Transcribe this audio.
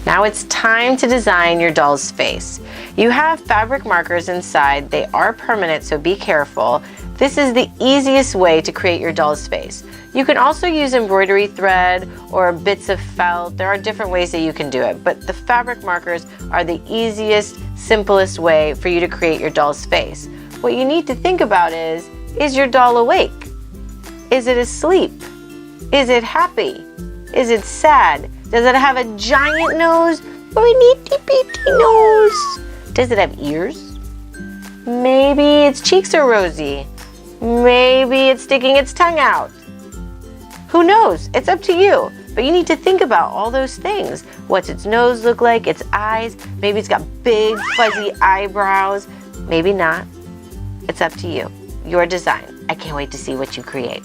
Now it's time to design your doll's face. You have fabric markers inside. They are permanent, so be careful. This is the easiest way to create your doll's face. You can also use embroidery thread or bits of felt. There are different ways that you can do it, but the fabric markers are the easiest, simplest way for you to create your doll's face. What you need to think about is your doll awake? Is it asleep? Is it happy? Is it sad? Does it have a giant nose or a itty-bitty nose? Does it have ears? Maybe its cheeks are rosy. Maybe it's sticking its tongue out. Who knows? It's up to you. But you need to think about all those things. What's its nose look like? Its eyes? Maybe it's got big fuzzy eyebrows. Maybe not. It's up to you. Your design. I can't wait to see what you create.